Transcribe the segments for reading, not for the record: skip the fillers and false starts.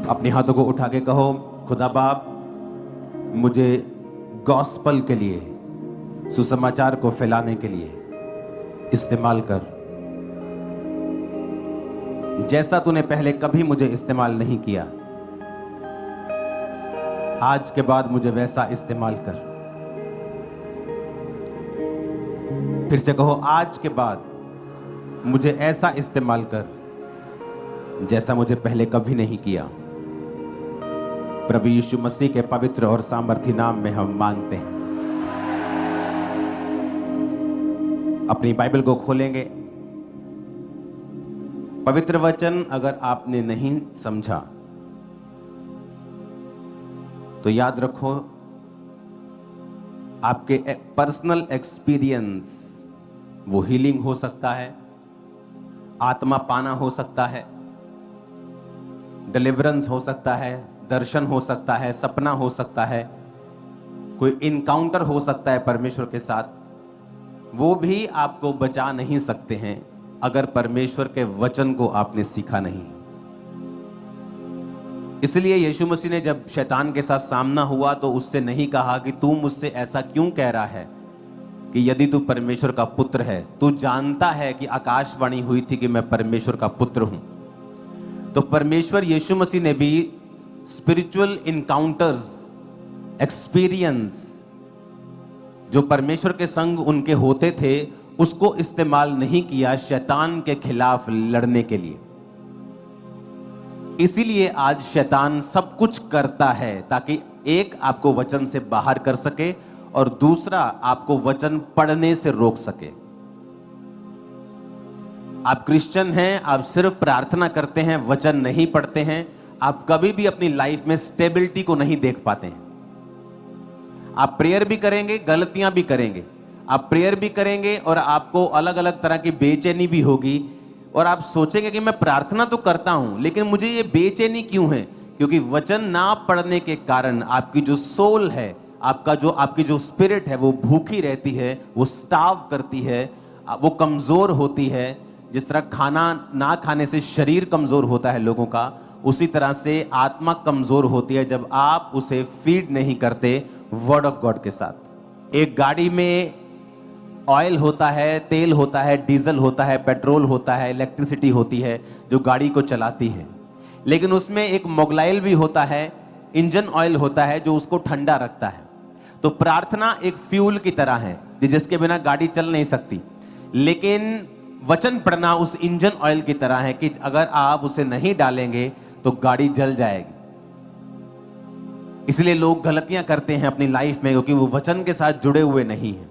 अपने हाथों को उठा के कहो, खुदा बाप मुझे गॉस्पल के लिए, सुसमाचार को फैलाने के लिए इस्तेमाल कर, जैसा तूने पहले कभी मुझे इस्तेमाल नहीं किया, आज के बाद मुझे वैसा इस्तेमाल कर। फिर से कहो, आज के बाद मुझे ऐसा इस्तेमाल कर जैसा मुझे पहले कभी नहीं किया। प्रभु यीशु मसीह के पवित्र और सामर्थी नाम में हम मांगते हैं। अपनी बाइबल को खोलेंगे। पवित्र वचन अगर आपने नहीं समझा तो याद रखो, आपके पर्सनल एक्सपीरियंस वो हीलिंग हो सकता है, आत्मा पाना हो सकता है, डिलीवरेंस हो सकता है, दर्शन हो सकता है, सपना हो सकता है, कोई इनकाउंटर हो सकता है परमेश्वर के साथ। वो भी आपको बचा नहीं सकते हैं अगर परमेश्वर के वचन को आपने सीखा नहीं। इसलिए यीशु मसीह ने जब शैतान के साथ सामना हुआ तो उससे नहीं कहा कि तू मुझसे ऐसा क्यों कह रहा है कि यदि तू परमेश्वर का पुत्र है, तू जानता है कि आकाशवाणी हुई थी कि मैं परमेश्वर का पुत्र हूं। तो परमेश्वर यीशु मसीह ने भी स्पिरिचुअल इनकाउंटर्स, एक्सपीरियंस जो परमेश्वर के संग उनके होते थे, उसको इस्तेमाल नहीं किया शैतान के खिलाफ लड़ने के लिए। इसीलिए आज शैतान सब कुछ करता है ताकि एक, आपको वचन से बाहर कर सके, और दूसरा, आपको वचन पढ़ने से रोक सके। आप क्रिश्चियन हैं, आप सिर्फ प्रार्थना करते हैं, वचन नहीं पढ़ते हैं, आप कभी भी अपनी लाइफ में स्टेबिलिटी को नहीं देख पाते हैं। आप प्रेयर भी करेंगे, गलतियां भी करेंगे, आप प्रेयर भी करेंगे और आपको अलग अलग तरह की बेचैनी भी होगी, और आप सोचेंगे कि मैं प्रार्थना तो करता हूं लेकिन मुझे ये बेचैनी क्यों है? क्योंकि वचन ना पढ़ने के कारण आपकी जो सोल है, आपकी जो स्पिरिट है, वो भूखी रहती है, वो स्टार्व करती है, वो कमजोर होती है। जिस तरह खाना ना खाने से शरीर कमजोर होता है लोगों का, उसी तरह से आत्मा कमजोर होती है जब आप उसे फीड नहीं करते वर्ड ऑफ गॉड के साथ। एक गाड़ी में ऑयल होता है, तेल होता है, डीजल होता है, पेट्रोल होता है, इलेक्ट्रिसिटी होती है जो गाड़ी को चलाती है, लेकिन उसमें एक मोबिलाइल भी होता है, इंजन ऑयल होता है जो उसको ठंडा रखता है। तो प्रार्थना एक फ्यूल की तरह है जिसके बिना गाड़ी चल नहीं सकती, लेकिन वचन पढ़ना उस इंजन ऑयल की तरह है कि अगर आप उसे नहीं डालेंगे तो गाड़ी जल जाएगी। इसलिए लोग गलतियां करते हैं अपनी लाइफ में क्योंकि वो वचन के साथ जुड़े हुए नहीं हैं।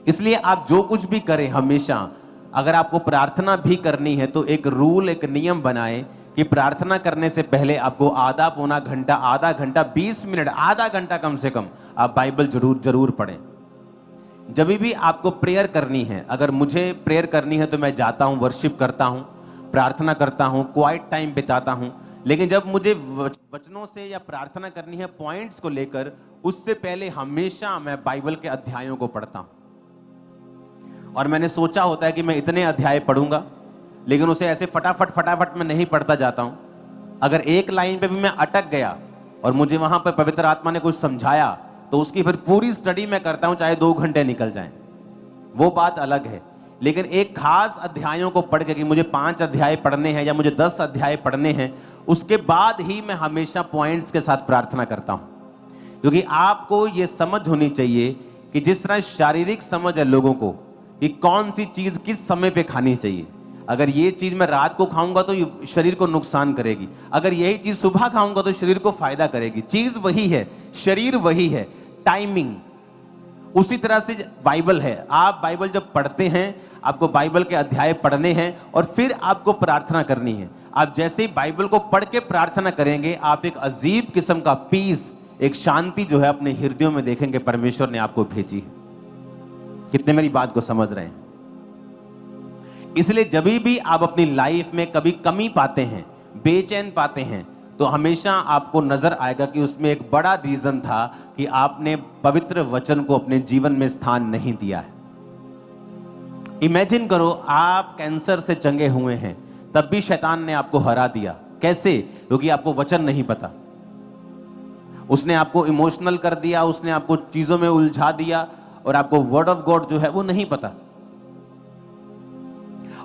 इसलिए आप जो कुछ भी करें, हमेशा अगर आपको प्रार्थना भी करनी है तो एक रूल, एक नियम बनाएं कि प्रार्थना करने से पहले आपको आधा पौना घंटा, आधा घंटा, 20 मिनट, आधा घंटा कम से कम आप बाइबल जरूर पढ़ें। जब भी आपको प्रेयर करनी है, अगर मुझे प्रेयर करनी है तो मैं जाता हूं, वर्शिप करता हूं, प्रार्थना करता हूं, क्वाइट टाइम बिताता हूं, लेकिन जब मुझे वचनों से या प्रार्थना करनी है पॉइंट्स को लेकर, उससे पहले हमेशा मैं बाइबल के अध्यायों को पढ़ता हूं। और मैंने सोचा होता है कि मैं इतने अध्याय पढ़ूंगा, लेकिन उसे ऐसे फटाफट मैं नहीं पढ़ता जाता हूं। अगर एक लाइन पे भी मैं अटक गया और मुझे वहां पर पवित्र आत्मा ने कुछ समझाया तो उसकी फिर पूरी स्टडी मैं करता हूं, चाहे 2 घंटे निकल जाएं, वो बात अलग है। लेकिन एक खास अध्यायों को पढ़ के कि मुझे 5 अध्याय पढ़ने हैं या मुझे 10 अध्याय पढ़ने हैं, उसके बाद ही मैं हमेशा पॉइंट्स के साथ प्रार्थना करता हूं। क्योंकि आपको ये समझ होनी चाहिए कि जिस तरह शारीरिक समझ है लोगों को कि कौन सी चीज किस समय पे खानी चाहिए। अगर ये चीज मैं रात को खाऊंगा तो ये शरीर को नुकसान करेगी, अगर यही चीज सुबह खाऊंगा तो शरीर को फायदा करेगी। चीज वही है, शरीर वही है, टाइमिंग उसी तरह से बाइबल है। आप बाइबल जब पढ़ते हैं, आपको बाइबल के अध्याय पढ़ने हैं और फिर आपको प्रार्थना करनी है। आप जैसे ही बाइबल को पढ़ के प्रार्थना करेंगे, आप एक अजीब किस्म का पीस, एक शांति जो है अपने हृदयों में देखेंगे परमेश्वर ने आपको भेजी है। कितने मेरी बात को समझ रहे हैं? इसलिए जब भी आप अपनी लाइफ में कभी कमी पाते हैं, बेचैन पाते हैं, तो हमेशा आपको नजर आएगा कि उसमें एक बड़ा रीजन था कि आपने पवित्र वचन को अपने जीवन में स्थान नहीं दिया है। इमेजिन करो, आप कैंसर से चंगे हुए हैं, तब भी शैतान ने आपको हरा दिया। कैसे? क्योंकि आपको वचन नहीं पता। उसने आपको इमोशनल कर दिया, उसने आपको चीजों में उलझा दिया और आपको वर्ड ऑफ गॉड जो है वो नहीं पता।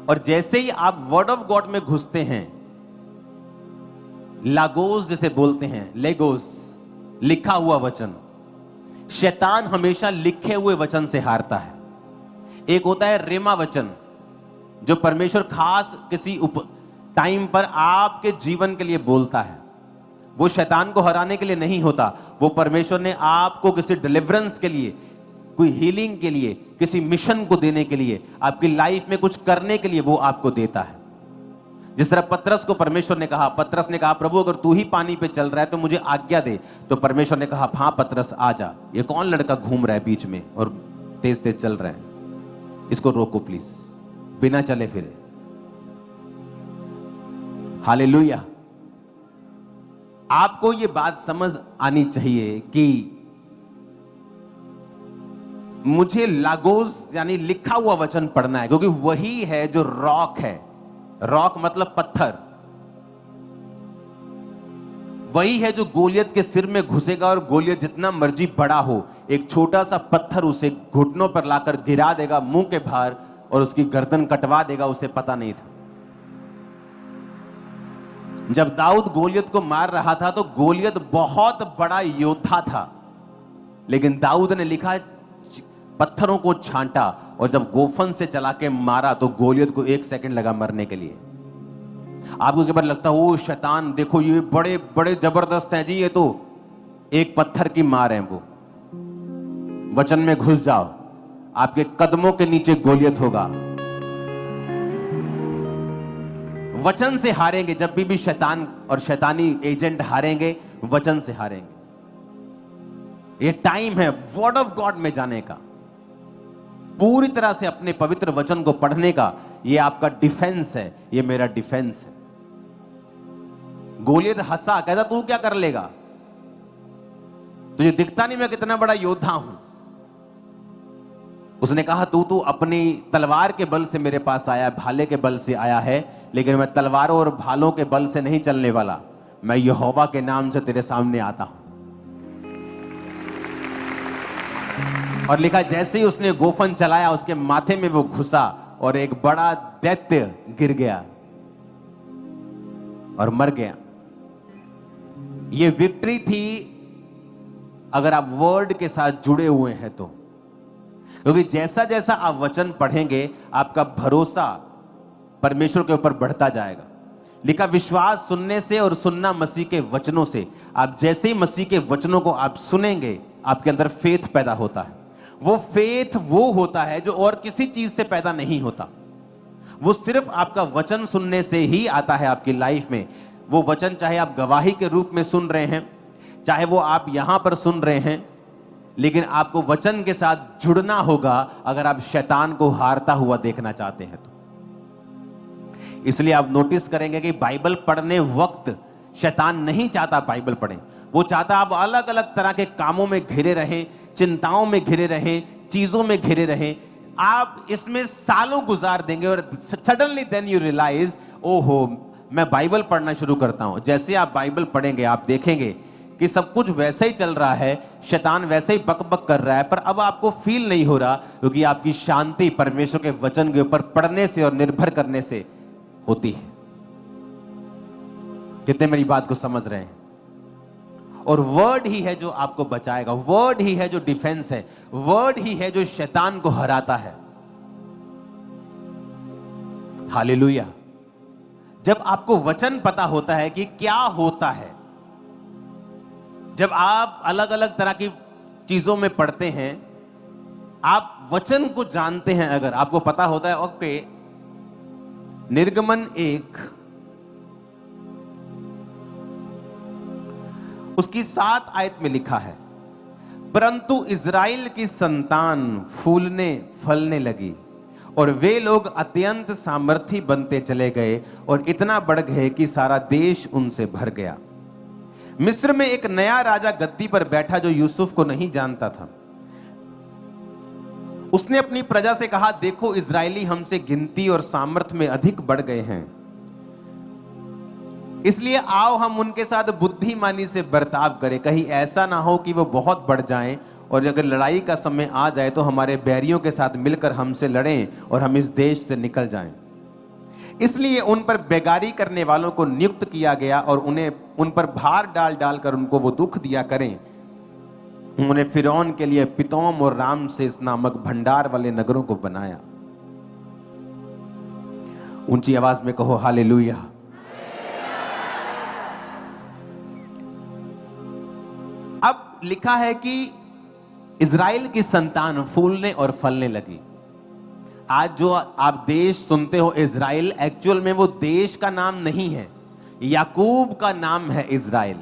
और जैसे ही आप वर्ड ऑफ गॉड में घुसते हैं, लागोस जिसे बोलते हैं, लेगोस, लिखा हुआ वचन, शैतान हमेशा लिखे हुए वचन से हारता है। एक होता है रेमा वचन, जो परमेश्वर खास किसी टाइम पर आपके जीवन के लिए बोलता है। वो शैतान को हराने के लिए नहीं होता, वो परमेश्वर ने आपको किसी डिलीवरेंस के लिए, कोई हीलिंग के लिए, किसी मिशन को देने के लिए, आपकी लाइफ में कुछ करने के लिए वो आपको देता है। जिस तरह पतरस को परमेश्वर ने कहा, पतरस ने कहा प्रभु अगर तू ही पानी पे चल रहा है तो मुझे आज्ञा दे। तो परमेश्वर ने कहा हाँ पतरस आ जा, ये कौन लड़का घूम रहा है बीच में और तेज तेज चल रहा है, इसको रोको प्लीज, बिना चले फिरे। हालेलुया। आपको ये बात समझ आनी चाहिए कि मुझे लागोस यानी लिखा हुआ वचन पढ़ना है, क्योंकि वही है जो रॉक है। रॉक मतलब पत्थर। वही है जो गोलियत के सिर में घुसेगा और गोलियत जितना मर्जी बड़ा हो, एक छोटा सा पत्थर उसे घुटनों पर लाकर गिरा देगा मुंह के बाहर और उसकी गर्दन कटवा देगा, उसे पता नहीं था। जब दाऊद गोलियत को मार रहा था तो गोलियत बहुत बड़ा योद्धा था, लेकिन दाऊद ने लिखा पत्थरों को छांटा और जब गोफन से चला के मारा तो गोलियत को 1 सेकंड लगा मरने के लिए। आपको एक बार लगता है ओ शैतान देखो ये बड़े बड़े जबरदस्त हैं जी, ये तो एक पत्थर की मार है। वो वचन में घुस जाओ, आपके कदमों के नीचे गोलियत होगा। वचन से हारेंगे, जब भी शैतान और शैतानी एजेंट हारेंगे, वचन से हारेंगे। ये टाइम है वर्ड ऑफ गॉड में जाने का, पूरी तरह से अपने पवित्र वचन को पढ़ने का। ये आपका डिफेंस है, ये मेरा डिफेंस है। गोलियत हंसा, कहता तू क्या कर लेगा, तुझे दिखता नहीं मैं कितना बड़ा योद्धा हूं। उसने कहा तू अपनी तलवार के बल से मेरे पास आया, भाले के बल से आया है, लेकिन मैं तलवारों और भालों के बल से नहीं चलने वाला, मैं यहोवा के नाम से तेरे सामने आता हूं। और लिखा जैसे ही उसने गोफन चलाया उसके माथे में वो घुसा और एक बड़ा दैत्य गिर गया और मर गया। ये विक्ट्री थी अगर आप वर्ड के साथ जुड़े हुए हैं तो, क्योंकि जैसा जैसा आप वचन पढ़ेंगे आपका भरोसा परमेश्वर के ऊपर बढ़ता जाएगा। लिखा विश्वास सुनने से और सुनना मसीह के वचनों से। आप जैसे ही मसीह के वचनों को आप सुनेंगे आपके अंदर फेथ पैदा होता है। वो फेथ वो होता है जो और किसी चीज से पैदा नहीं होता, वो सिर्फ आपका वचन सुनने से ही आता है आपकी लाइफ में। वो वचन चाहे आप गवाही के रूप में सुन रहे हैं, चाहे वो आप यहां पर सुन रहे हैं, लेकिन आपको वचन के साथ जुड़ना होगा अगर आप शैतान को हारता हुआ देखना चाहते हैं तो। इसलिए आप नोटिस करेंगे कि बाइबल पढ़ने वक्त शैतान नहीं चाहता बाइबल पढ़ें, वो चाहता आप अलग अलग तरह के कामों में घिरे रहें, चिंताओं में घिरे रहें, चीजों में घिरे रहें। आप इसमें सालों गुजार देंगे और सडनली देन यू रियलाइज ओहो मैं बाइबल पढ़ना शुरू करता हूं। जैसे आप बाइबल पढ़ेंगे आप देखेंगे कि सब कुछ वैसे ही चल रहा है, शैतान वैसे ही बकबक कर रहा है, पर अब आपको फील नहीं हो रहा, क्योंकि आपकी शांति परमेश्वर के वचन के ऊपर पढ़ने से और निर्भर करने से होती है। कितने मेरी बात को समझ रहे हैं? और वर्ड ही है जो आपको बचाएगा, वर्ड ही है जो डिफेंस है, वर्ड ही है जो शैतान को हराता है। हालेलुया। जब आपको वचन पता होता है कि क्या होता है, जब आप अलग अलग तरह की चीजों में पढ़ते हैं, आप वचन को जानते हैं, अगर आपको पता होता है ओके निर्गमन 1 उसकी 7 आयत में लिखा है, परंतु इज़राइल की संतान फूलने फलने लगी और वे लोग अत्यंत सामर्थी बनते चले गए और इतना बढ़ गए कि सारा देश उनसे भर गया। मिस्र में एक नया राजा गद्दी पर बैठा जो यूसुफ को नहीं जानता था। उसने अपनी प्रजा से कहा, देखो इजरायली हमसे गिनती और सामर्थ में अधिक बढ़ गए हैं। इसलिए आओ हम उनके साथ बुद्धिमानी से बर्ताव करें, कहीं ऐसा ना हो कि वो बहुत बढ़ जाएं और अगर लड़ाई का समय आ जाए तो हमारे बैरियों के साथ मिलकर हमसे लड़ें और हम इस देश से निकल जाएं। इसलिए उन पर बेगारी करने वालों को नियुक्त किया गया और उन्हें उन पर भार डाल डालकर उनको वो दुख दिया करें। उन्होंने फिरौन के लिए पितोम और रामसेस नामक भंडार वाले नगरों को बनाया। ऊंची आवाज में कहो हालेलुया। अब लिखा है कि इज़राइल की संतान फूलने और फलने लगी। आज जो आप देश सुनते हो इज़राइल, एक्चुअल में वो देश का नाम नहीं है, याकूब का नाम है इज़राइल।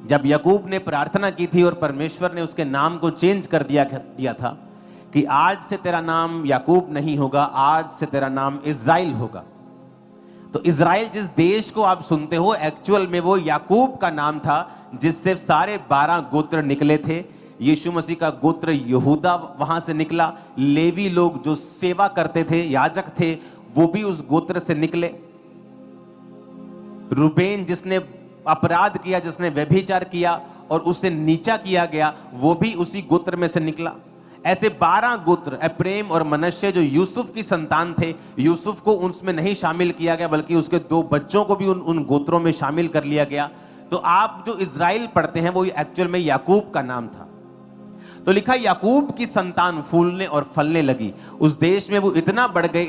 जब याकूब ने प्रार्थना की थी और परमेश्वर ने उसके नाम को चेंज कर दिया था कि आज से तेरा नाम याकूब नहीं होगा, आज से तेरा नाम इज़राइल होगा। तो इज़राइल जिस देश को आप सुनते हो, एक्चुअल में वो याकूब का नाम था, जिससे सारे 12 गोत्र निकले थे। यीशु मसीह का गोत्र यहूदा वहां से निकला। लेवी लोग जो सेवा करते थे, याजक थे, वो भी उस गोत्र से निकले। रूबेन जिसने अपराध किया, जिसने व्यभिचार किया और उसे नीचा किया गया, वो भी उसी गोत्र में से निकला। ऐसे 12 गोत्र, एफ्रेम और मनश्शे जो यूसुफ की संतान थे, यूसुफ को उसमें नहीं शामिल किया गया, बल्कि उसके 2 बच्चों को भी उन गोत्रों में शामिल कर लिया गया। तो आप जो इज़राइल पढ़ते हैं वो एक्चुअल में याकूब का नाम था। तो लिखा याकूब की संतान फूलने और फलने लगी। उस देश में वो इतना बढ़ गए,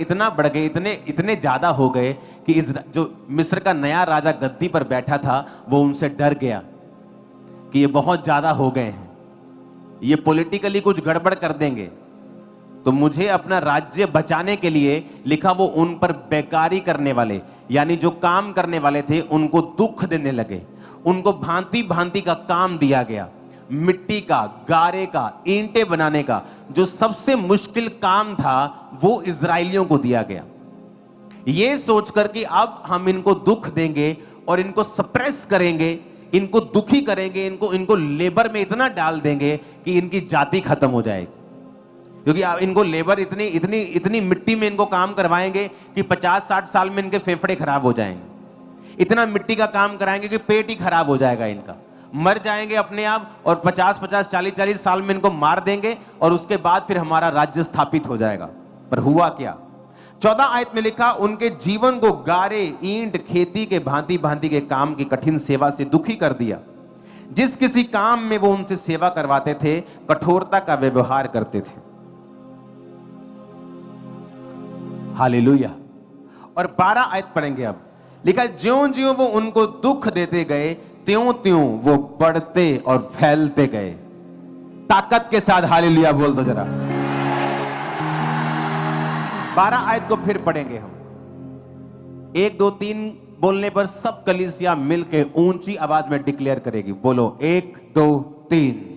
इतने ज्यादा हो गए कि जो मिस्र का नया राजा गद्दी पर बैठा था, वो उनसे डर गया कि ये बहुत ज्यादा हो गए हैं, ये पॉलिटिकली कुछ गड़बड़ कर देंगे। तो मुझे अपना राज्य बचाने के लिए लिखा वो उन पर बेकारी करने वाले, यानी जो काम करने वाले थे, उनको दुख देने लगे। उनको भांति भांति का काम दिया गया। मिट्टी का, गारे का, ईंटें बनाने का जो सबसे मुश्किल काम था, वो इजरायलियों को दिया गया। ये सोचकर कि अब हम इनको दुख देंगे और इनको सप्रेस करेंगे, इनको दुखी करेंगे, इनको लेबर में इतना डाल देंगे कि इनकी जाति खत्म हो जाएगी। क्योंकि इनको लेबर इतनी मिट्टी में इनको काम करवाएंगे कि 50-60 साल में इनके फेफड़े खराब हो जाएंगे। इतना मिट्टी का काम कराएंगे कि पेट ही खराब हो जाएगा, इनका मर जाएंगे अपने आप, और 50-50, 40-40 साल में इनको मार देंगे और उसके बाद फिर हमारा राज्य स्थापित हो जाएगा। पर हुआ क्या? 14 आयत में लिखा, उनके जीवन को गारे, ईंट, खेती के भांति भांति के काम की कठिन सेवा से दुखी कर दिया। जिस किसी काम में वो उनसे सेवा करवाते थे, कठोरता का व्यवहार करते थे। हालेलुया। और 12 आयत पढ़ेंगे अब। लिखा, ज्यों-ज्यों वो उनको दुख देते गए, त्यों-त्यों वो बढ़ते और फैलते गए। ताकत के साथ हालेलुया बोल दो जरा। 12 आयत को फिर पढ़ेंगे हम। 1 2 3 बोलने पर सब कलीसिया मिलके ऊंची आवाज में डिक्लेयर करेगी। बोलो 1 2 3।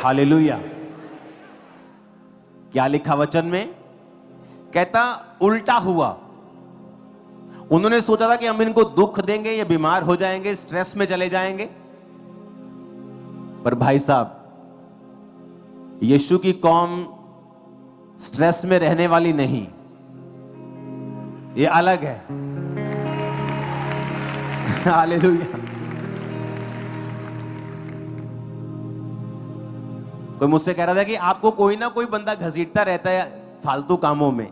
हालेलुया। क्या लिखा वचन में? कहता उल्टा हुआ। उन्होंने सोचा था कि हम इनको दुख देंगे, ये बीमार हो जाएंगे, स्ट्रेस में चले जाएंगे। पर भाई साहब, यीशु की कौम स्ट्रेस में रहने वाली नहीं, ये अलग है। हालेलुया। कोई मुझसे कह रहा था कि आपको कोई ना कोई बंदा घसीटता रहता है फालतू कामों में,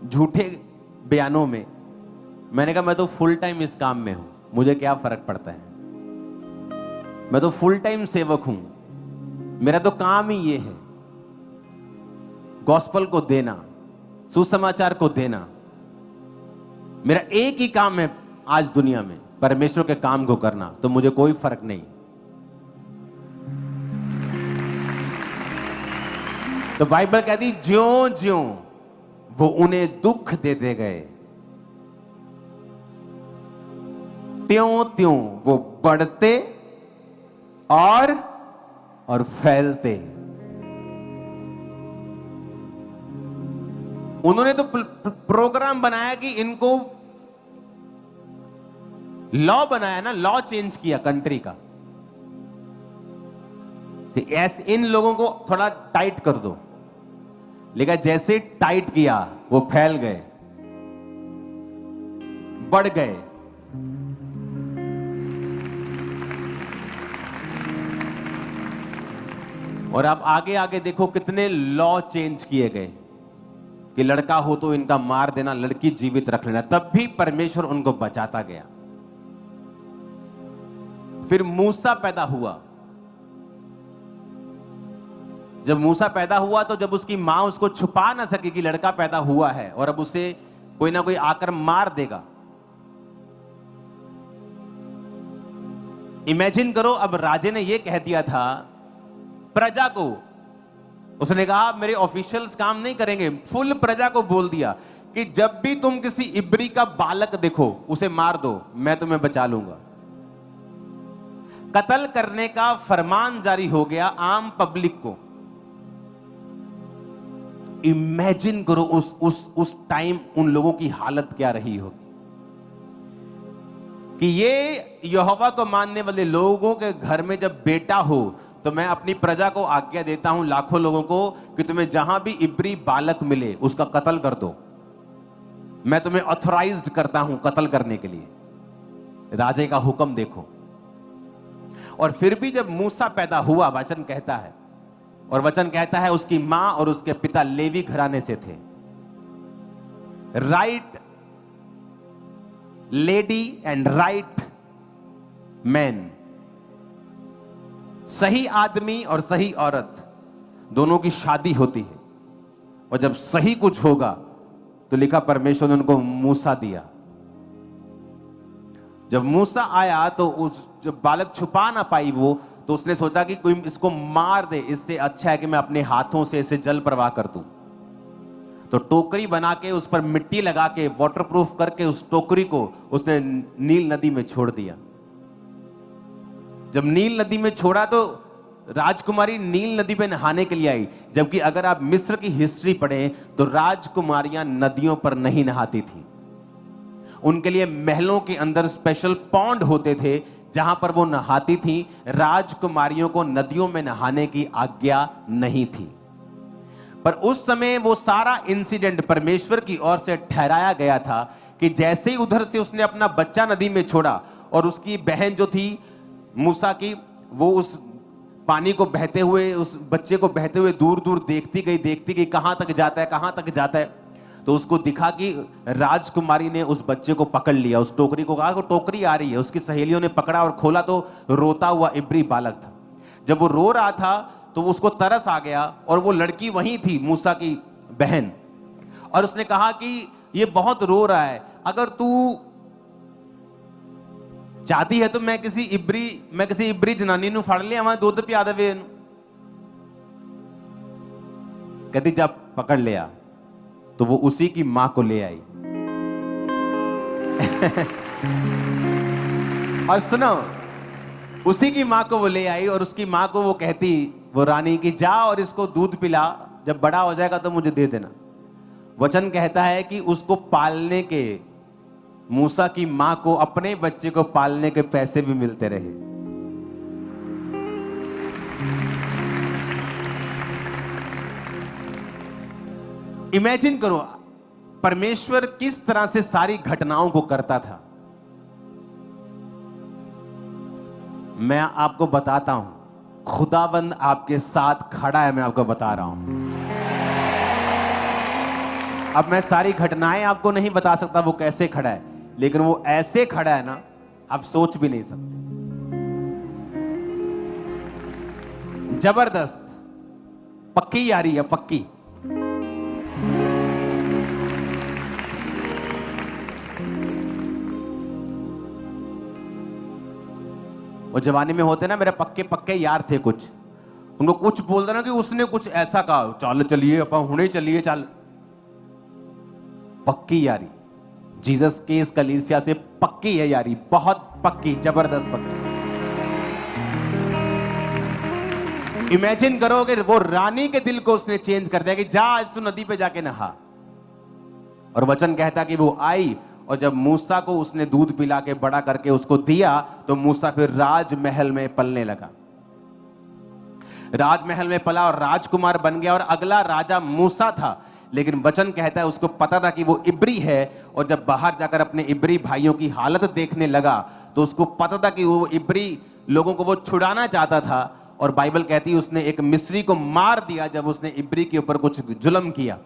झूठे बयानों में। मैंने कहा मैं तो फुल टाइम इस काम में हूं, मुझे क्या फर्क पड़ता है, मैं तो फुल टाइम सेवक हूं, मेरा तो काम ही ये है, गॉस्पल को देना, सुसमाचार को देना। मेरा एक ही काम है आज दुनिया में, परमेश्वर के काम को करना। तो मुझे कोई फर्क नहीं। तो बाइबल कहती, ज्यों ज्यों वो उन्हें दुख देते गए, त्यों त्यों वो बढ़ते और फैलते। उन्होंने तो प्रोग्राम बनाया कि इनको लॉ बनाया ना, लॉ चेंज किया कंट्री का, कि ऐसे इन लोगों को थोड़ा टाइट कर दो, लेकिन जैसे टाइट किया वो फैल गए, बढ़ गए। और आप आगे आगे देखो कितने लॉ चेंज किए गए कि लड़का हो तो इनका मार देना, लड़की जीवित रख लेना, तब भी परमेश्वर उनको बचाता गया। फिर मूसा पैदा हुआ। जब मूसा पैदा हुआ तो जब उसकी मां उसको छुपा ना सकी कि लड़का पैदा हुआ है और अब उसे कोई ना कोई आकर मार देगा। इमेजिन करो, अब राजे ने यह कह दिया था प्रजा को, उसने कहा मेरे ऑफिशियल्स काम नहीं करेंगे, फुल प्रजा को बोल दिया कि जब भी तुम किसी इब्री का बालक देखो उसे मार दो, मैं तुम्हें बचा लूंगा। कत्ल करने का फरमान जारी हो गया आम पब्लिक को। इमेजिन करो उस टाइम उन लोगों की हालत क्या रही होगी कि ये यहोवा को मानने वाले लोगों के घर में जब बेटा हो तो मैं अपनी प्रजा को आज्ञा देता हूं, लाखों लोगों को, कि तुम्हें जहां भी इब्री बालक मिले उसका कत्ल कर दो, मैं तुम्हें ऑथराइज्ड करता हूं कत्ल करने के लिए। राजे का हुक्म देखो। और फिर भी जब मूसा पैदा हुआ, वचन कहता है, और वचन कहता है उसकी मां और उसके पिता लेवी घराने से थे, right lady and right man, सही आदमी और सही औरत दोनों की शादी होती है। और जब सही कुछ होगा तो लिखा परमेश्वर ने उनको मूसा दिया। जब मूसा आया तो उस जब बालक छुपा ना पाई वो, तो उसने सोचा कि कोई इसको मार दे, इससे अच्छा है कि मैं अपने हाथों से इसे जल प्रवाह कर दूं। तो टोकरी बना के उस पर मिट्टी लगा के वाटरप्रूफ करके उस टोकरी को उसने नील नदी में छोड़ दिया। जब नील नदी में छोड़ा तो राजकुमारी नील नदी पे नहाने के लिए आई, जबकि अगर आप मिस्र की हिस्ट्री पढ़ें तो राजकुमारियां नदियों पर नहीं नहाती थी। उनके लिए महलों के अंदर स्पेशल पॉन्ड होते थे जहां पर वो नहाती थी। राजकुमारियों को नदियों में नहाने की आज्ञा नहीं थी। पर उस समय वो सारा इंसिडेंट परमेश्वर की ओर से ठहराया गया था कि जैसे ही उधर से उसने अपना बच्चा नदी में छोड़ा और उसकी बहन जो थी मूसा की, वो उस पानी को बहते हुए, उस बच्चे को बहते हुए दूर दूर देखती गई कहां तक जाता है, कहां तक जाता है। तो उसको दिखा कि राजकुमारी ने उस बच्चे को पकड़ लिया, उस टोकरी को कहा कि टोकरी आ रही है। उसकी सहेलियों ने पकड़ा और खोला तो रोता हुआ इब्री बालक था। जब वो रो रहा था तो उसको तरस आ गया और वो लड़की वहीं थी, मूसा की बहन, और उसने कहा कि ये बहुत रो रहा है, अगर तू चाहती है तो मैं किसी इब्री जनानी नु फड़ लिया, वहां दूध पिया देवे। कहती जब पकड़ लिया तो वो उसी की मां को ले आई। और सुनो, उसी की मां को वो ले आई और उसकी मां को वो कहती, वो रानी की, जा और इसको दूध पिला, जब बड़ा हो जाएगा तो मुझे दे देना। वचन कहता है कि उसको पालने के, मूसा की मां को अपने बच्चे को पालने के पैसे भी मिलते रहे। इमेजिन करो परमेश्वर किस तरह से सारी घटनाओं को करता था। मैं आपको बताता हूं, खुदावंद आपके साथ खड़ा है, मैं आपको बता रहा हूं। अब मैं सारी घटनाएं आपको नहीं बता सकता वो कैसे खड़ा है, लेकिन वो ऐसे खड़ा है ना, आप सोच भी नहीं सकते। जबरदस्त, पक्की यारी है, पक्की। वो जवानी में होते ना, मेरे पक्के पक्के यार थे कुछ, उनको कुछ बोल देना कि उसने कुछ ऐसा कहा, चल चलिए अपन हुणे चलिए, चल। पक्की यारी, जीसस के इस कलीसिया से पक्की है यारी, बहुत पक्की, जबरदस्त पक्की। इमेजिन करो कि वो रानी के दिल को उसने चेंज कर दिया कि जा आज तू नदी पे जाके नहा। और वचन कहता कि वो आई और जब मूसा को उसने दूध पिला के बड़ा करके उसको दिया तो मूसा फिर राजमहल में पलने लगा। राजमहल में पला और राजकुमार बन गया और अगला राजा मूसा था। लेकिन वचन कहता है उसको पता था कि वो इब्री है, और जब बाहर जाकर अपने इब्री भाइयों की हालत देखने लगा तो उसको पता था कि वो इब्री लोगों को वो छुड़ाना चाहता था, और बाइबल कहती है उसने एक मिस्री को मार दिया जब उसने इब्री के ऊपर कुछ जुल्म किया।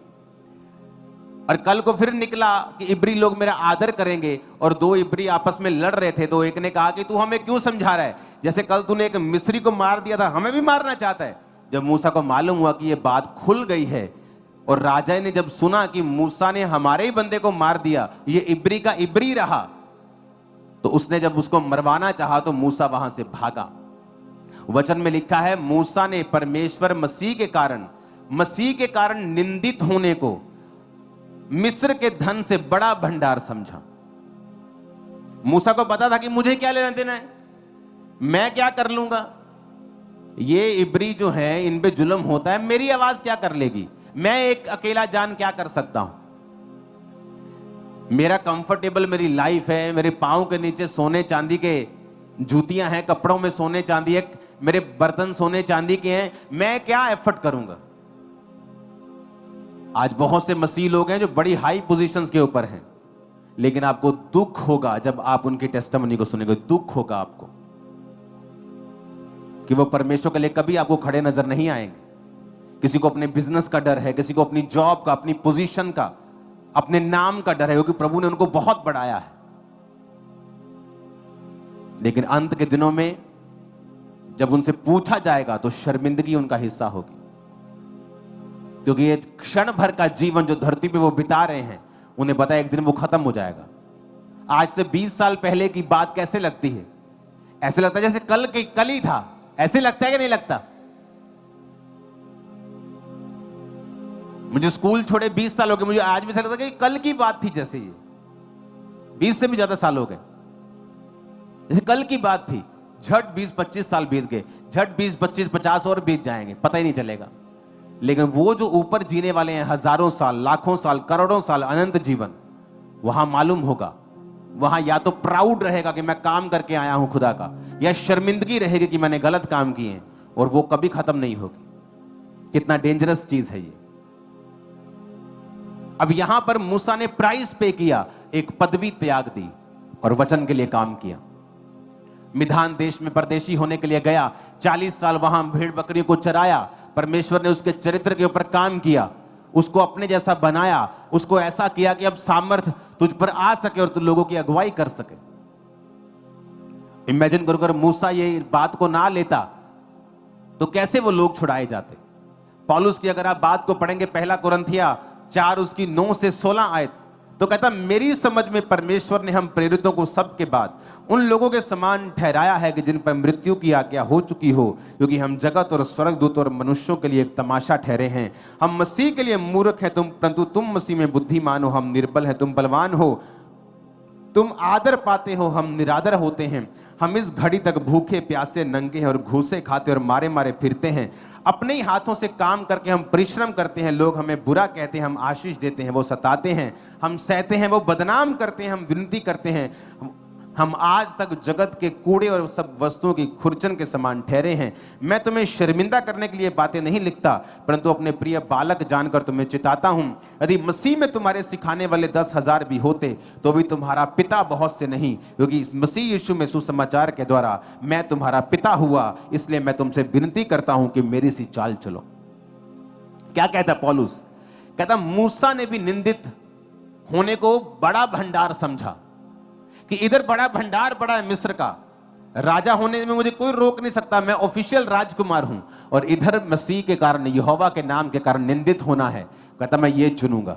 और कल को फिर निकला कि इब्री लोग मेरा आदर करेंगे, और दो इब्री आपस में लड़ रहे थे, तो एक ने कहा कि तू हमें क्यों समझा रहा है, जैसे कल तूने एक मिस्री को मार दिया था हमें भी मारना चाहता है। जब मूसा को मालूम हुआ कि ये बात खुल गई है, और राजा ने जब सुना कि मूसा ने हमारे ही बंदे को मार दिया, ये इब्री का इब्री रहा, तो उसने जब उसको मरवाना चाहा तो मूसा वहां से भागा। वचन में लिखा है मूसा ने परमेश्वर मसीह के कारण निंदित होने को मिस्र के धन से बड़ा भंडार समझा। मूसा को पता था कि मुझे क्या लेना देना है, मैं क्या कर लूंगा, ये इब्री जो है इन पे जुल्म होता है, मेरी आवाज क्या कर लेगी, मैं एक अकेला जान क्या कर सकता हूं। मेरा कंफर्टेबल मेरी लाइफ है, मेरे पांव के नीचे सोने चांदी के जूतियां हैं, कपड़ों में सोने चांदी है, मेरे बर्तन सोने चांदी के हैं, मैं क्या एफर्ट करूंगा। आज बहुत से मसीह लोग हैं जो बड़ी हाई पोजीशंस के ऊपर हैं, लेकिन आपको दुख होगा जब आप उनकी टेस्टिमनी को सुनेंगे, दुख होगा आपको कि वो परमेश्वर के लिए कभी आपको खड़े नजर नहीं आएंगे। किसी को अपने बिजनेस का डर है, किसी को अपनी जॉब का, अपनी पोजीशन का, अपने नाम का डर है, क्योंकि प्रभु ने उनको बहुत बढ़ाया है। लेकिन अंत के दिनों में जब उनसे पूछा जाएगा तो शर्मिंदगी उनका हिस्सा होगी, क्योंकि ये क्षण भर का जीवन जो धरती पे वो बिता रहे हैं, उन्हें पता है एक दिन वो खत्म हो जाएगा। आज से 20 साल पहले की बात कैसे लगती है, ऐसे लगता है जैसे कल ही था, ऐसे लगता है कि नहीं लगता। मुझे स्कूल छोड़े 20 साल हो गए, मुझे आज भी ऐसा लगता है कि कल की बात थी, जैसे ये 20 से भी ज्यादा साल हो गए, जैसे कल की बात थी। झट 20-25 साल बीत गए, झट 20-25-50 और बीत जाएंगे, पता ही नहीं चलेगा। लेकिन वो जो ऊपर जीने वाले हैं हजारों साल, लाखों साल, करोड़ों साल, अनंत जीवन, वहां मालूम होगा, वहां या तो प्राउड रहेगा कि मैं काम करके आया हूं खुदा का, या शर्मिंदगी रहेगी कि मैंने गलत काम किए हैं, और वो कभी खत्म नहीं होगी। कितना डेंजरस चीज है ये। अब यहां पर मूसा ने प्राइस पे किया, एक पदवी त्याग दी और वचन के लिए काम किया। मिधान देश में परदेशी होने के लिए गया, 40 साल वहां भेड़ बकरियों को चराया। परमेश्वर ने उसके चरित्र के ऊपर काम किया, उसको अपने जैसा बनाया, उसको ऐसा किया कि अब सामर्थ तुझ पर आ सके और तू लोगों की अगुवाई कर सके। इमेजिन करो अगर मूसा ये बात को ना लेता तो कैसे वो लोग छुड़ाए जाते। पौलुस की अगर आप बात को पढ़ेंगे, पहला कुरिन्थिया 4 उसकी 9 से 16 आयत, तो कहता मेरी समझ में परमेश्वर ने हम प्रेरितों को सबके बाद उन लोगों के समान ठहराया है कि जिन पर मृत्यु की आज्ञा हो चुकी हो, क्योंकि हम जगत और स्वर्गदूत और मनुष्यों के लिए एक तमाशा ठहरे हैं। हम मसीह के लिए मूर्ख हैं परंतु तुम मसीह में बुद्धिमान हो। हम निर्बल हैं, तुम बलवान हो। तुम आदर पाते हो, हम निरादर होते हैं। हम इस घड़ी तक भूखे प्यासे नंगे हैं और घूसे खाते और मारे मारे फिरते हैं। अपने ही हाथों से काम करके हम परिश्रम करते हैं। लोग हमें बुरा कहते हैं, हम आशीष देते हैं। वो सताते हैं, हम सहते हैं। वो बदनाम करते हैं, हम विनती करते हैं। हम आज तक जगत के कूड़े और सब वस्तुओं की खुरचन के समान ठहरे हैं। मैं तुम्हें शर्मिंदा करने के लिए बातें नहीं लिखता, परंतु अपने प्रिय बालक जानकर तुम्हें चिताता हूं। यदि मसीह में तुम्हारे सिखाने वाले 10,000 भी होते तो भी तुम्हारा पिता बहुत से नहीं, क्योंकि मसीह यीशु में सुसमाचार के द्वारा मैं तुम्हारा पिता हुआ। इसलिए मैं तुमसे विनती करता हूं कि मेरी सी चाल चलो। क्या कहता पौलुस? कहता मूसा ने भी निंदित होने को बड़ा भंडार समझा कि इधर बड़ा भंडार बड़ा है मिस्र का, राजा होने में मुझे कोई रोक नहीं सकता, मैं ऑफिशियल राजकुमार हूं, और इधर मसीह के कारण, यहोवा के नाम के कारण निंदित होना है। कहता मैं ये चुनूंगा।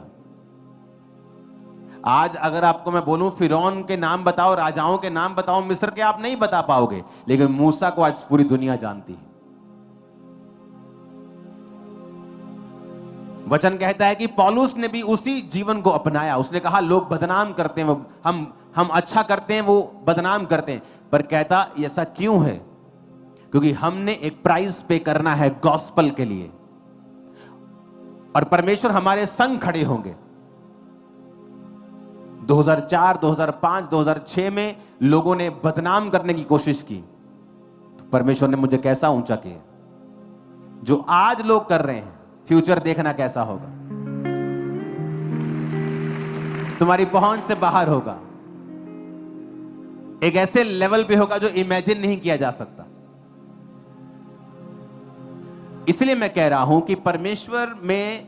आज अगर आपको मैं बोलूं फिरौन के नाम बताओ, राजाओं के नाम बताओ मिस्र के, आप नहीं बता पाओगे, लेकिन मूसा को आज पूरी दुनिया जानती है। वचन कहता है कि पौलुस ने भी उसी जीवन को अपनाया। उसने कहा लोग बदनाम करते हैं, वो हम अच्छा करते हैं, वो बदनाम करते हैं, पर कहता ऐसा क्यों है? क्योंकि हमने एक प्राइस पे करना है गॉस्पल के लिए, और परमेश्वर हमारे संग खड़े होंगे। 2004, 2005, 2006 में लोगों ने बदनाम करने की कोशिश की, तो परमेश्वर ने मुझे कैसा ऊंचा किया। जो आज लोग कर रहे हैं, फ्यूचर देखना कैसा होगा। तुम्हारी पहुंच से बाहर होगा, एक ऐसे लेवल पे होगा जो इमेजिन नहीं किया जा सकता। इसलिए मैं कह रहा हूं कि परमेश्वर में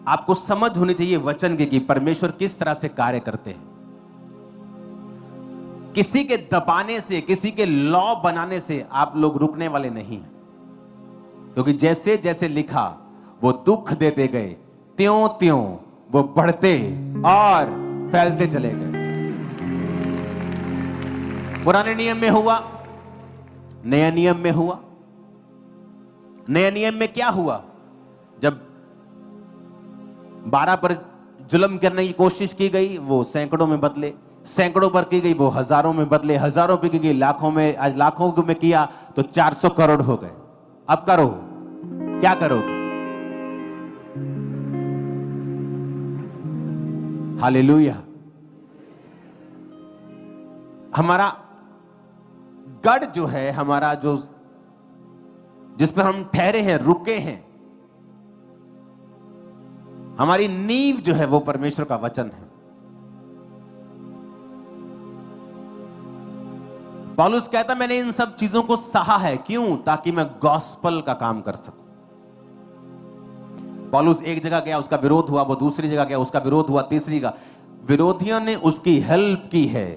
आपको समझ होनी चाहिए वचन की कि परमेश्वर किस तरह से कार्य करते हैं। किसी के दबाने से, किसी के लॉ बनाने से आप लोग रुकने वाले नहीं हैं, क्योंकि जैसे जैसे लिखा वो दुख देते गए, त्यों त्यों वो बढ़ते और फैलते चले गए। पुराने नियम में हुआ, नया नियम में हुआ। नया नियम में क्या हुआ? जब 12 पर जुल्म करने की कोशिश की गई, वो सैकड़ों में बदले, सैकड़ों पर की गई वो हजारों में बदले, हजारों पर की गई लाखों में, आज लाखों में किया तो 400 करोड़ हो गए। अब करो, क्या करोगे? हालेलुया। हमारा गढ़ जो है, हमारा जो जिस पर हम ठहरे हैं, रुके हैं, हमारी नींव जो है वो परमेश्वर का वचन है। पौलुस कहता मैंने इन सब चीजों को सहा है, क्यों? ताकि मैं गॉस्पल का काम कर सकूं। पौलुस एक जगह गया, उसका विरोध हुआ, वो दूसरी जगह गया, उसका विरोध हुआ, तीसरी का। विरोधियों ने उसकी हेल्प की है।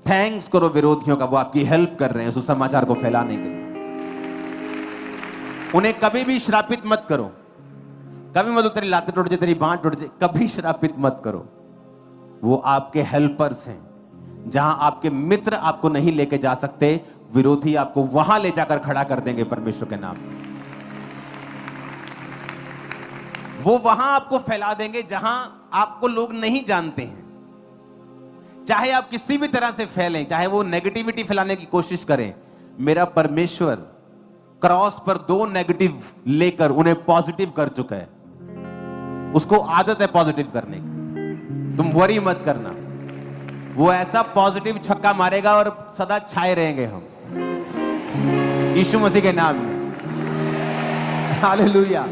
थैंक्स करो विरोधियों का, वो आपकी हेल्प कर रहे हैं सुसमाचार को फैलाने के लिए। उन्हें कभी भी श्रापित मत करो, कभी मत तेरी लातें टूट जाए, तेरी बांह टूट जाए, कभी श्रापित मत करो। वो आपके हेल्पर्स हैं। जहां आपके मित्र आपको नहीं लेके जा सकते, विरोधी आपको वहां ले जाकर खड़ा कर देंगे परमेश्वर के नाम पे। वो वहां आपको फैला देंगे जहां आपको लोग नहीं जानते हैं। चाहे आप किसी भी तरह से फैलें, चाहे वो नेगेटिविटी फैलाने की कोशिश करें, मेरा परमेश्वर क्रॉस पर 2 नेगेटिव लेकर उन्हें पॉजिटिव कर चुका है। उसको आदत है पॉजिटिव करने की। तुम वरी मत करना, वो ऐसा पॉजिटिव छक्का मारेगा और सदा छाए रहेंगे हम यीशु मसीह के नाम में। हालेलुया।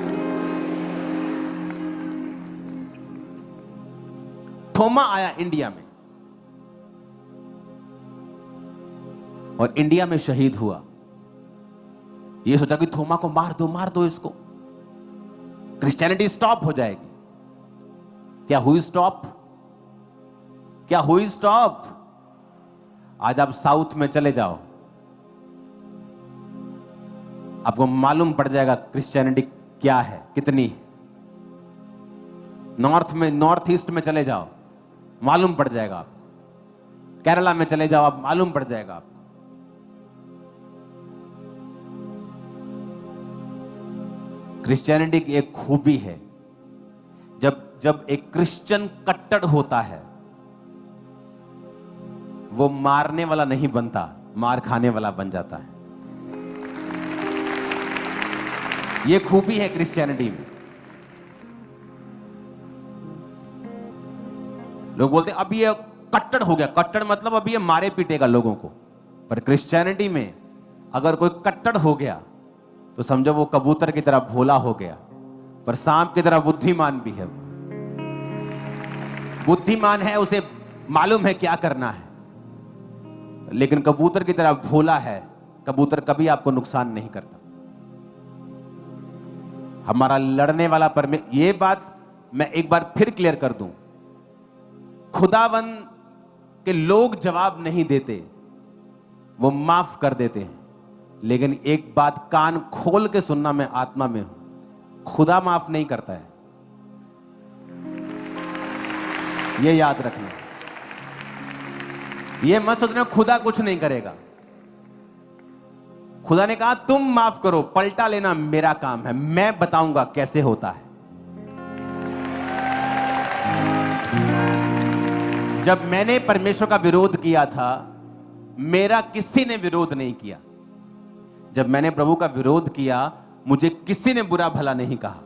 थोमा आया इंडिया में और इंडिया में शहीद हुआ। ये सोचा कि थोमा को मार दो इसको, क्रिश्चियनिटी स्टॉप हो जाएगी। क्या हुई स्टॉप? क्या हुई स्टॉप? आज आप साउथ में चले जाओ, आपको मालूम पड़ जाएगा क्रिश्चियनिटी क्या है, कितनी है। नॉर्थ में, नॉर्थ ईस्ट में चले जाओ, मालूम पड़ जाएगा आपको। केरला में चले जाओ, आप मालूम पड़ जाएगा आपको। क्रिश्चियनिटी की एक खूबी है, जब एक क्रिश्चियन कट्टर होता है, वो मारने वाला नहीं बनता, मार खाने वाला बन जाता है। ये खूबी है क्रिश्चियनिटी में। लोग बोलते हैं अब ये कट्टर हो गया। कट्टर मतलब अब ये मारे पीटेगा लोगों को। पर क्रिश्चियनिटी में अगर कोई कट्टर हो गया तो समझो वो कबूतर की तरह भोला हो गया, पर सांप की तरह बुद्धिमान भी है। बुद्धिमान है, उसे मालूम है क्या करना है, लेकिन कबूतर की तरह भोला है। कबूतर कभी आपको नुकसान नहीं करता। हमारा लड़ने वाला ये बात मैं एक बार फिर क्लियर कर दूं, खुदावन के लोग जवाब नहीं देते, वो माफ कर देते हैं। लेकिन एक बात कान खोल के सुनना, मैं आत्मा में हूं, खुदा माफ नहीं करता है, ये याद रखना। ये मत सोचना खुदा कुछ नहीं करेगा। खुदा ने कहा तुम माफ करो, पलटा लेना मेरा काम है, मैं बताऊंगा कैसे होता है। जब मैंने परमेश्वर का विरोध किया था, मेरा किसी ने विरोध नहीं किया। जब मैंने प्रभु का विरोध किया, मुझे किसी ने बुरा भला नहीं कहा।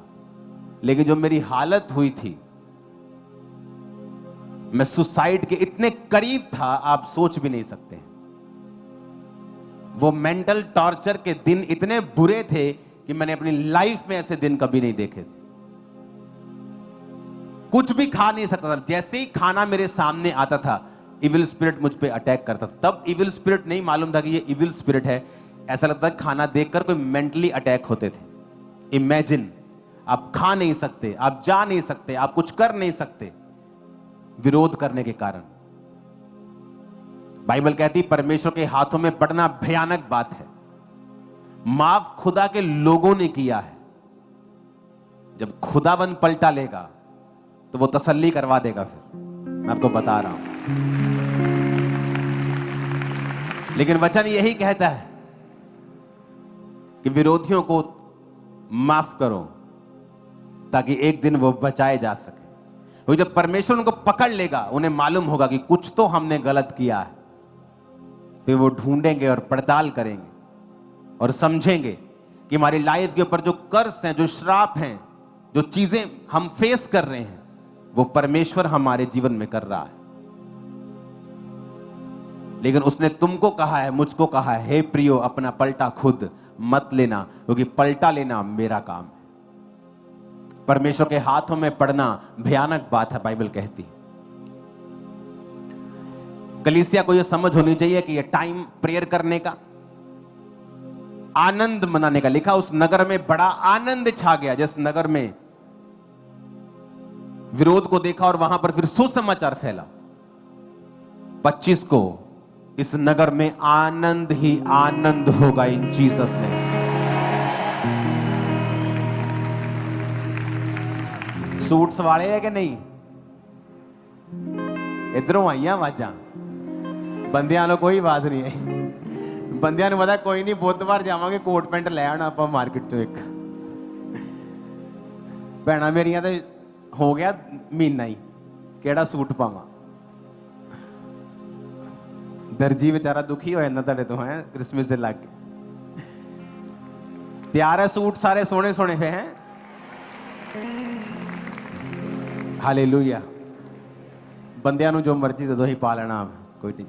लेकिन जो मेरी हालत हुई थी, मैं सुसाइड के इतने करीब था, आप सोच भी नहीं सकते। वो मेंटल टॉर्चर के दिन इतने बुरे थे कि मैंने अपनी लाइफ में ऐसे दिन कभी नहीं देखे थे। कुछ भी खा नहीं सकता था, जैसे ही खाना मेरे सामने आता था इविल स्पिरिट मुझ पे अटैक करता था। तब इविल स्पिरिट नहीं मालूम था कि ये इविल स्पिरिट है, ऐसा लगता था खाना देखकर कोई मेंटली अटैक होते थे। इमेजिन, आप खा नहीं सकते, आप जा नहीं सकते, आप कुछ कर नहीं सकते विरोध करने के कारण। बाइबल कहती परमेश्वर के हाथों में पड़ना भयानक बात है। माफ खुदा के लोगों ने किया है। जब खुदाबंद पलटा लेगा तो वो तसल्ली करवा देगा। फिर मैं आपको बता रहा हूं, लेकिन वचन यही कहता है कि विरोधियों को माफ करो ताकि एक दिन वो बचाए जा सके। क्योंकि जब परमेश्वर उनको पकड़ लेगा, उन्हें मालूम होगा कि कुछ तो हमने गलत किया है। फिर वो ढूंढेंगे और पड़ताल करेंगे और समझेंगे कि हमारी लाइफ के ऊपर जो कर्ज हैं, जो श्राप हैं, जो चीजें हम फेस कर रहे हैं, वो परमेश्वर हमारे जीवन में कर रहा है। लेकिन उसने तुमको कहा है, मुझको कहा है, हे प्रियो अपना पलटा खुद मत लेना, क्योंकि पलटा लेना मेरा काम है। परमेश्वर के हाथों में पड़ना भयानक बात है, बाइबल कहती है। कलीसिया को यह समझ होनी चाहिए कि यह टाइम प्रेयर करने का, आनंद मनाने का। लिखा उस नगर में बड़ा आनंद छा गया। जिस नगर में विरोध को देखा और वहां पर फिर सुसमाचार फैला, 25 को इस नगर में आनंद ही आनंद होगा इन जीसस ने। सूट्स वाले है कि नहीं? इधरों आई आवाजा, बंदियां लो कोई आवाज नहीं आई। बंदियां ने पता कोई नहीं, बुधवार जावांगे कोट पैंट ले आना आप मार्केट चो। एक भैणा मेरिया तो हो गया महीना ही, केड़ा सूट पावा। दर्जी बेचारा दुखी हो जाता तेरे तो है क्रिसमस दे लागे। तैयार है सूट सारे सोने सोने पे हैं। हालेलुया। बंदियां नु जो मर्जी दे दो ही पा लेना, कोई नहीं।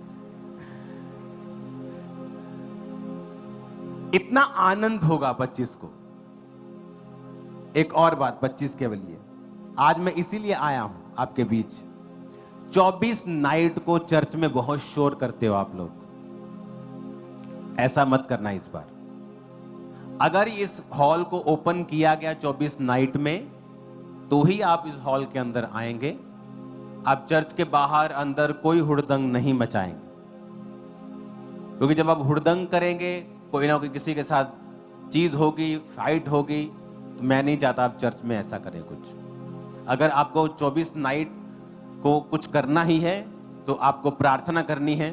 इतना आनंद होगा 25 को। एक और बात 25 के लिए आज मैं इसीलिए आया हूं आपके बीच। 24 नाइट को चर्च में बहुत शोर करते हो आप लोग, ऐसा मत करना इस बार। अगर इस हॉल को ओपन किया गया 24 नाइट में, तो ही आप इस हॉल के अंदर आएंगे। आप चर्च के बाहर अंदर कोई हुड़दंग नहीं मचाएंगे, क्योंकि जब आप हुड़दंग करेंगे, कोई ना कोई किसी के साथ चीज होगी, फाइट होगी, तो मैं नहीं चाहता आप चर्च में ऐसा करें कुछ। अगर आपको 24 नाइट को कुछ करना ही है तो आपको प्रार्थना करनी है,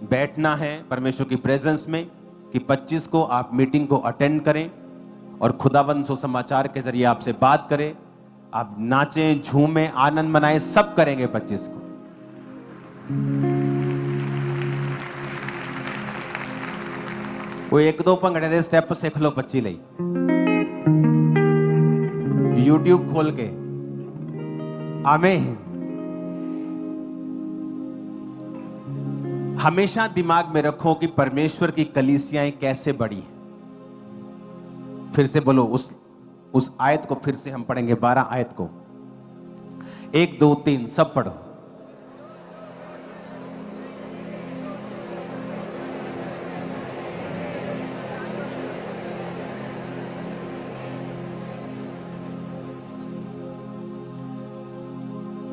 बैठना है परमेश्वर की प्रेजेंस में कि 25 को आप मीटिंग को अटेंड करें और खुदावंद सुसमाचार के जरिए आपसे बात करें। आप नाचें, झूमें, आनंद मनाएं, सब करेंगे 25 को। वो एक दो भंगड़े दे स्टेप सीख लो 25 ਲਈ, YouTube खोल के। आमीन। हमेशा दिमाग में रखो कि परमेश्वर की कलीसियाएं कैसे बड़ी हैं। फिर से बोलो उस आयत को फिर से हम पढ़ेंगे, 12 आयत को। 1 2 3 सब पढ़ो।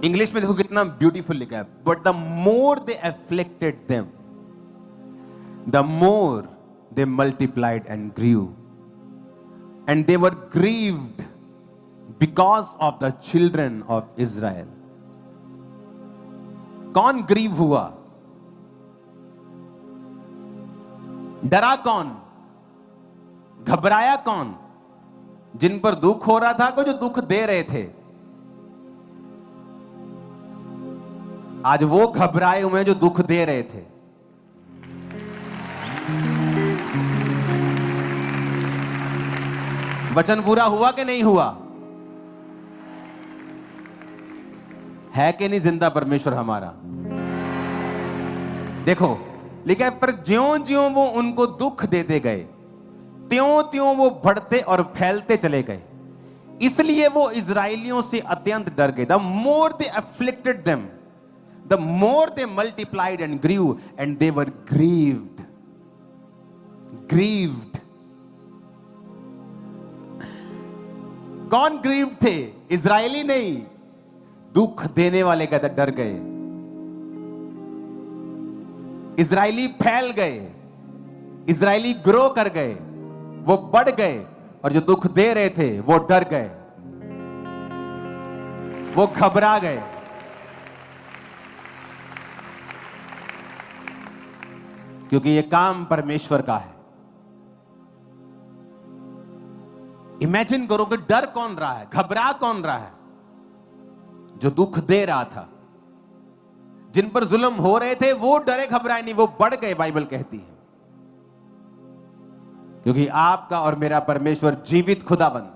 इंग्लिश में देखो कितना ब्यूटीफुल लिखा है। But the more they afflicted them, the more they multiplied and grieve, and they were grieved because of the children of Israel. कौन ग्रीव हुआ? डरा कौन? घबराया कौन? जिन पर दुख हो रहा था, को जो दुख दे रहे थे। आज वो घबराए हुए जो दुख दे रहे थे। वचन पूरा हुआ कि नहीं हुआ? है कि नहीं जिंदा परमेश्वर हमारा? देखो लिखा है, पर ज्यों ज्यों वो उनको दुख देते गए, त्यों त्यों वो बढ़ते और फैलते चले गए। इसलिए वो इजराइलियों से अत्यंत डर गए। The more they afflicted them, the more they multiplied and grieve and they were grieved. Grieved. कौन ग्रीव्ड थे? इजरायली नहीं, दुख देने वाले कहते डर गए। इजरायली फैल गए, इजरायली ग्रो कर गए, वो बढ़ गए, और जो दुख दे रहे थे वो डर गए, वो घबरा गए। क्योंकि ये काम परमेश्वर का है। इमेजिन करो कि डर कौन रहा है, घबरा कौन रहा है? जो दुख दे रहा था, जिन पर जुल्म हो रहे थे, वो डरे घबराए नहीं, वो बढ़ गए, बाइबल कहती है। क्योंकि आपका और मेरा परमेश्वर जीवित खुदाबंद,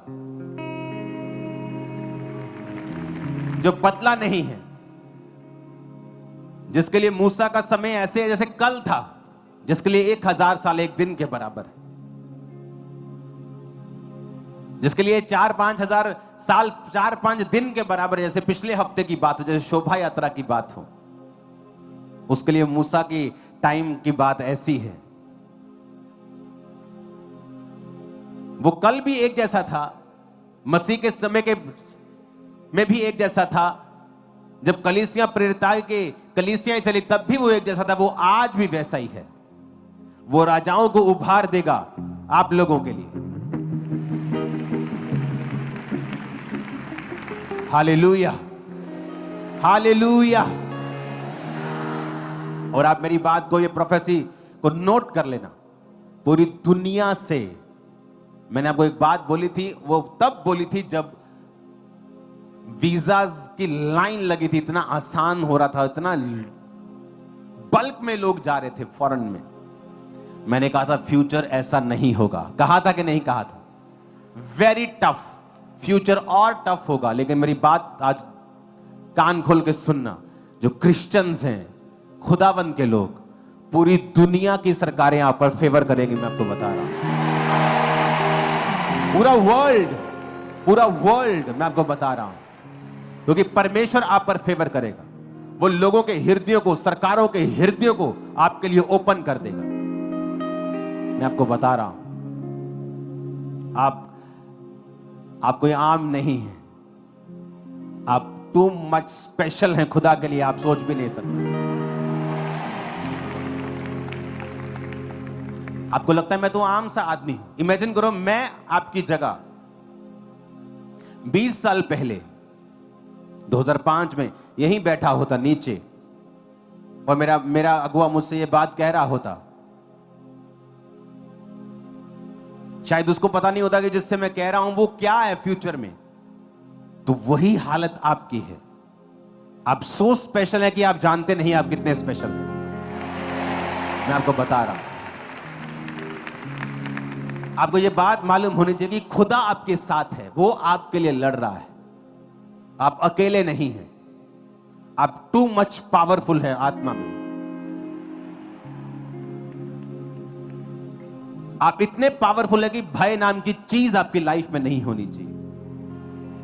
जो बदला नहीं है, जिसके लिए मूसा का समय ऐसे है जैसे कल था, जिसके लिए 1000 साल एक दिन के बराबर है, जिसके लिए 4-5 हजार साल 4-5 दिन के बराबर है, जैसे पिछले हफ्ते की बात हो, जैसे शोभा यात्रा की बात हो, उसके लिए मूसा की टाइम की बात ऐसी है। वो कल भी एक जैसा था, मसीह के समय के में भी एक जैसा था, जब कलीसियां प्रेरिताई के कलीसियां चली तब भी वो एक जैसा था, वो आज भी वैसा ही है। वो राजाओं को उभार देगा आप लोगों के लिए। Hallelujah, hallelujah. और आप मेरी बात को, ये प्रोफेसी को नोट कर लेना। पूरी दुनिया से, मैंने आपको एक बात बोली थी, वो तब बोली थी जब वीजाज की लाइन लगी थी, इतना आसान हो रहा था, इतना बल्क में लोग जा रहे थे फॉरेन में। मैंने कहा था फ्यूचर ऐसा नहीं होगा। कहा था कि नहीं कहा था? वेरी टफ फ्यूचर, और टफ होगा। लेकिन मेरी बात आज कान खोल के सुनना, जो क्रिश्चियंस हैं, खुदावंद के लोग, पूरी दुनिया की सरकारें आप पर फेवर करेंगी। मैं आपको बता रहा हूं, पूरा वर्ल्ड मैं आपको बता रहा हूं, क्योंकि परमेश्वर आप पर फेवर करेगा। वो लोगों के हृदयों को, सरकारों के हृदयों को आपके लिए ओपन कर देगा। मैं आपको बता रहा हूं, आप कोई आम नहीं है, आप टू मच स्पेशल हैं खुदा के लिए, आप सोच भी नहीं सकते। आपको लगता है मैं तो आम सा आदमी हूं। इमेजिन करो, मैं आपकी जगह 20 साल पहले 2005 में यहीं बैठा होता नीचे, और मेरा अगुआ मुझसे ये बात कह रहा होता, शायद उसको पता नहीं होता कि जिससे मैं कह रहा हूं वो क्या है फ्यूचर में। तो वही हालत आपकी है। आप सो स्पेशल है कि आप जानते नहीं आप कितने स्पेशल हैं। मैं आपको बता रहा हूं, आपको ये बात मालूम होनी चाहिए कि खुदा आपके साथ है, वो आपके लिए लड़ रहा है। आप अकेले नहीं हैं, आप टू मच पावरफुल हैं आत्मा में। आप इतने पावरफुल है कि भय नाम की चीज आपकी लाइफ में नहीं होनी चाहिए,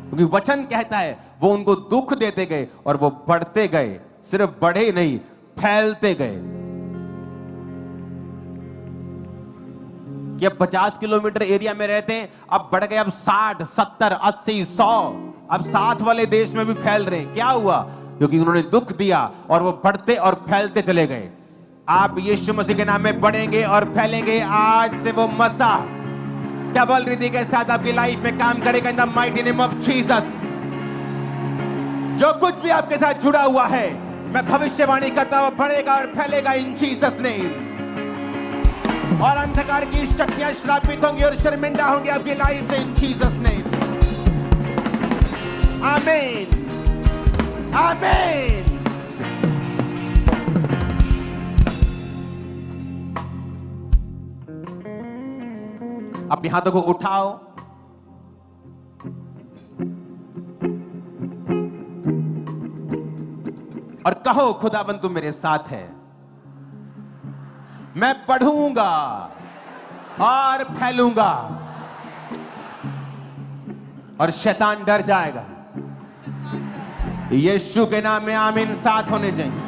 क्योंकि वचन कहता है वो उनको दुख देते गए और वो बढ़ते गए, सिर्फ बढ़े ही नहीं, फैलते गए। कि अब 50 किलोमीटर एरिया में रहते हैं, अब बढ़ गए, अब 60, 70, 80, 100, अब साथ वाले देश में भी फैल रहे हैं। क्या हुआ? क्योंकि उन्होंने दुख दिया और वो बढ़ते और फैलते चले गए। आप यीशु मसीह के नाम में बढ़ेंगे और फैलेंगे। आज से वो मसा डबल रिद्धि के साथ आपकी लाइफ में काम करेगा in the mighty name of Jesus. जो कुछ भी आपके साथ जुड़ा हुआ है, मैं भविष्यवाणी करता हुआ बढ़ेगा और फैलेगा इन जीसस नेम। और अंधकार की शक्तियां श्रापित होंगी और शर्मिंदा होंगी आपकी लाइफ से इन जीसस नेम। आमीन, आमीन। अपने हाथों को उठाओ और कहो, खुदाबंद तू मेरे साथ है, मैं बढ़ूंगा, और फैलूंगा और शैतान डर जाएगा। यीशु के नाम में आमीन। साथ होने चाहिए।